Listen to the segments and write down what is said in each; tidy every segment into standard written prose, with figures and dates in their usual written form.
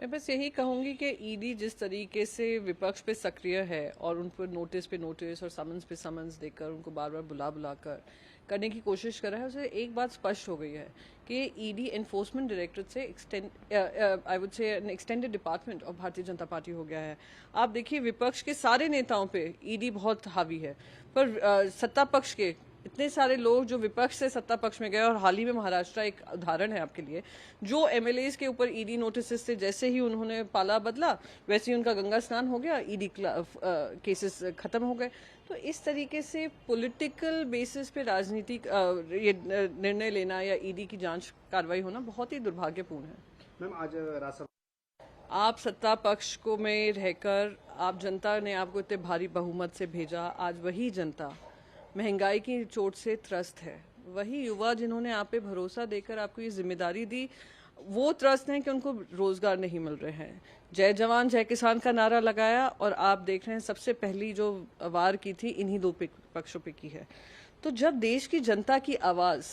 मैं बस यही कहूंगी कि ईडी जिस तरीके से विपक्ष पे सक्रिय है और उन पर नोटिस पे नोटिस और समन्स पे समन्स देकर उनको बार बार बुला बुला कर करने की कोशिश कर रहा है, उसे एक बात स्पष्ट हो गई है कि ईडी एनफोर्समेंट डायरेक्टरेट से I would say N extended department of Bharatiya Janata party हो गया है। आप देखिए विपक्ष के सारे नेताओं पे ईडी बहुत हावी है, पर सत्ता पक्ष के इतने सारे लोग जो विपक्ष से सत्ता पक्ष में गए, और हाल ही में महाराष्ट्र एक उदाहरण है आपके लिए, जो एमएलएज के ऊपर ईडी नोटिस से जैसे ही उन्होंने पाला बदला वैसे ही उनका गंगा स्नान हो गया, ईडी केसेस खत्म हो गए। तो इस तरीके से पॉलिटिकल बेसिस पे राजनीतिक ये निर्णय लेना या ईडी की जांच कार्रवाई होना बहुत ही दुर्भाग्यपूर्ण है। मैम, आज राज्यसभा आप सत्ता पक्ष को में रहकर आप जनता ने आपको इतने भारी बहुमत से भेजा, आज वही जनता महंगाई की चोट से त्रस्त है, वही युवा जिन्होंने आप पे भरोसा देकर आपको ये जिम्मेदारी दी वो त्रस्त हैं कि उनको रोजगार नहीं मिल रहे हैं। जय जवान जय किसान का नारा लगाया और आप देख रहे हैं सबसे पहली जो वार की थी इन्हीं दो पक्षों पे की है। तो जब देश की जनता की आवाज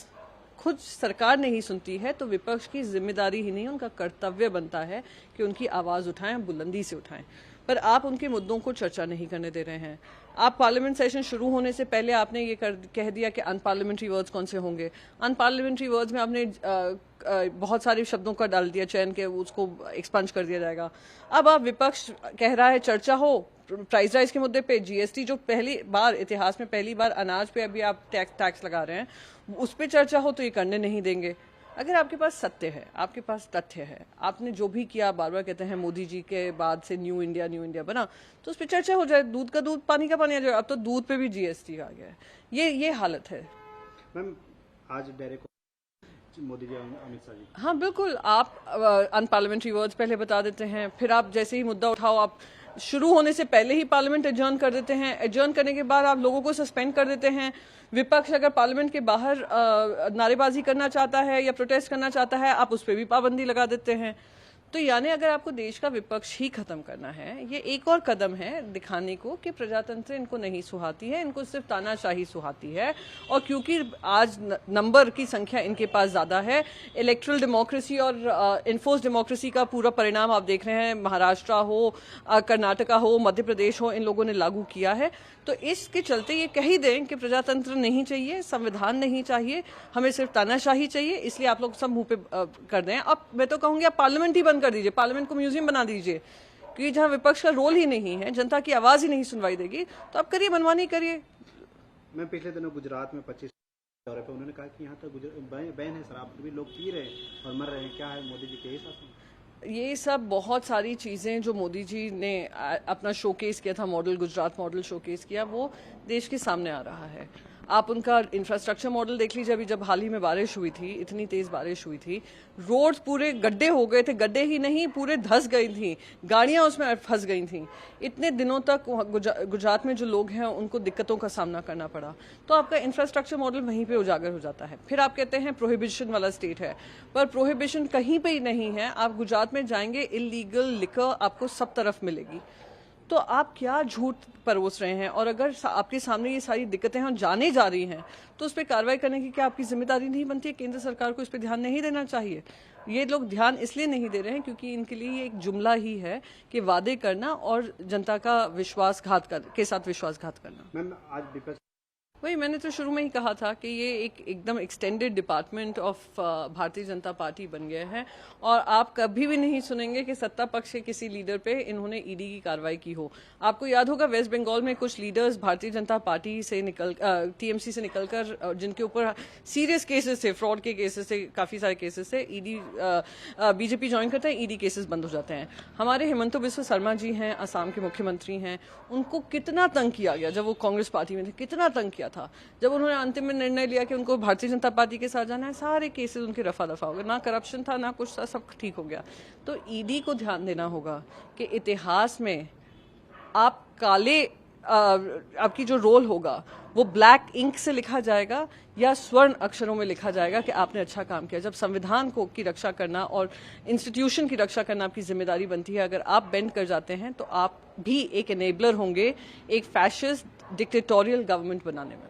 खुद सरकार नहीं सुनती है तो विपक्ष की जिम्मेदारी ही नहीं, उनका कर्तव्य बनता है कि उनकी आवाज उठाएं, बुलंदी से उठाएं। पर आप उनके मुद्दों को चर्चा नहीं करने दे रहे हैं। आप पार्लियामेंट सेशन शुरू होने से पहले आपने ये कह दिया कि अनपार्लियामेंट्री वर्ड्स कौन से होंगे। अनपार्लियामेंट्री वर्ड्स में आपने बहुत सारे शब्दों का डाल दिया चयन के, उसको एक्सपंज कर दिया जाएगा। अब आप विपक्ष कह रहा है चर्चा हो प्राइस राइज के मुद्दे पे, जीएसटी जो पहली बार इतिहास में पहली बार अनाज पे अभी आप टैक्स लगा रहे हैं, उस पर चर्चा हो तो ये करने नहीं देंगे। अगर आपके पास सत्य है, आपके पास तथ्य है, आपने जो भी किया, बार बार कहते हैं मोदी जी के बाद से न्यू इंडिया बना, तो उस पर चर्चा हो जाए। दूध का दूध पानी का पानी आ जाए। अब तो दूध पे भी जीएसटी आ गया है। ये हालत है। मैम, आज डायरेक्ट मोदी जी अमित शाह जी, हाँ बिल्कुल, आप अनपार्लियामेंट्री वर्ड्स पहले बता देते हैं, फिर आप जैसे ही मुद्दा उठाओ आप शुरू होने से पहले ही पार्लियामेंट एडजर्न कर देते हैं। एडजर्न करने के बाद आप लोगों को सस्पेंड कर देते हैं। विपक्ष अगर पार्लियामेंट के बाहर नारेबाजी करना चाहता है या प्रोटेस्ट करना चाहता है, आप उस पर भी पाबंदी लगा देते हैं। तो यानी अगर आपको देश का विपक्ष ही खत्म करना है, ये एक और कदम है दिखाने को कि प्रजातंत्र इनको नहीं सुहाती है, इनको सिर्फ तानाशाही सुहाती है। और क्योंकि आज नंबर की संख्या इनके पास ज्यादा है, इलेक्ट्रल डेमोक्रेसी और इन्फोर्स डेमोक्रेसी का पूरा परिणाम आप देख रहे हैं, महाराष्ट्र हो, कर्नाटका हो, मध्य प्रदेश हो, इन लोगों ने लागू किया है। तो इसके चलते ये कह ही दें कि प्रजातंत्र नहीं चाहिए, संविधान नहीं चाहिए, हमें सिर्फ तानाशाही चाहिए, इसलिए आप लोग सब मुंह पे कर दें। अब मैं तो कहूंगी आप पार्लियामेंट ही बंद कर दीजिए, पार्लियामेंट को म्यूजियम बना दीजिए, क्योंकि जहां विपक्ष का रोल ही नहीं है, जनता की आवाज ही नहीं सुनवाई देगी, तो आप करिए, मनमानी करिए। मैं पिछले दिनों गुजरात में 25 दौरे पे उन्होंने कहा कि यहाँ तो बैन है शराब, भी लोग पी रहे हैं और मर रहे हैं, क्या है मोदी जी के हिसाब? ये सब बहुत सारी चीज़ें जो मोदी जी ने अपना शोकेस किया था, मॉडल गुजरात मॉडल शोकेस किया, वो देश के सामने आ रहा है। आप उनका इंफ्रास्ट्रक्चर मॉडल देख लीजिए। अभी जब हाल ही में बारिश हुई थी, इतनी तेज बारिश हुई थी, रोड्स पूरे गड्ढे हो गए थे, गड्ढे ही नहीं पूरे धंस गई थी, गाड़ियां उसमें फंस गई थी। इतने दिनों तक गुजरात में जो लोग हैं उनको दिक्कतों का सामना करना पड़ा। तो आपका इंफ्रास्ट्रक्चर मॉडल वहीं पे उजागर हो जाता है। फिर आप कहते हैं प्रोहिबिशन वाला स्टेट है, पर प्रोहिबिशन कहीं पे ही नहीं है। आप गुजरात में जाएंगे, इलीगल लिकर आपको सब तरफ मिलेगी। तो आप क्या झूठ परोस रहे हैं? और अगर आपके सामने ये सारी दिक्कतें हैं जाने जा रही हैं, तो उस पर कार्रवाई करने की क्या आपकी जिम्मेदारी नहीं बनती है? केंद्र सरकार को इस पर ध्यान नहीं देना चाहिए? ये लोग ध्यान इसलिए नहीं दे रहे हैं क्योंकि इनके लिए ये एक जुमला ही है कि वादे करना और जनता का विश्वासघात के साथ विश्वासघात करना। मैम, आज विपक्ष वही मैंने तो शुरू में ही कहा था कि ये एकदम extended department of Bharatiya Janata party बन गया है, और आप कभी भी नहीं सुनेंगे कि सत्ता पक्ष के किसी लीडर पे इन्होंने ईडी की कार्रवाई की हो। आपको याद होगा वेस्ट बंगाल में कुछ लीडर्स भारतीय जनता पार्टी से टीएमसी से निकलकर जिनके ऊपर सीरियस केसेस थे, फ्रॉड के केसेस थे, काफी सारे केसेस थे, ईडी बीजेपी ज्वाइन करते हैं, ईडी केसेस बंद हो जाते हैं। हमारे हिमंता बिस्वा शर्मा जी हैं, असम के मुख्यमंत्री हैं, उनको कितना तंग किया गया जब वो कांग्रेस पार्टी में थे, कितना तंग किया था। जब उन्होंने अंतिम में निर्णय लिया कि उनको भारतीय जनता पार्टी के साथ जाना है, सारे केसेस उनके रफा दफा हो गए, ना करप्शन था ना कुछ था, सब ठीक हो गया। तो ईडी को ध्यान देना होगा कि इतिहास में आप काले आपकी जो रोल होगा वो ब्लैक इंक से लिखा जाएगा या स्वर्ण अक्षरों में लिखा जाएगा कि आपने अच्छा काम किया। जब संविधान को की रक्षा करना और इंस्टीट्यूशन की रक्षा करना आपकी जिम्मेदारी बनती है, अगर आप बेंड कर जाते हैं तो आप भी एक एनेबलर होंगे एक फैशिस्ट डिक्टेटोरियल गवर्नमेंट बनाने में।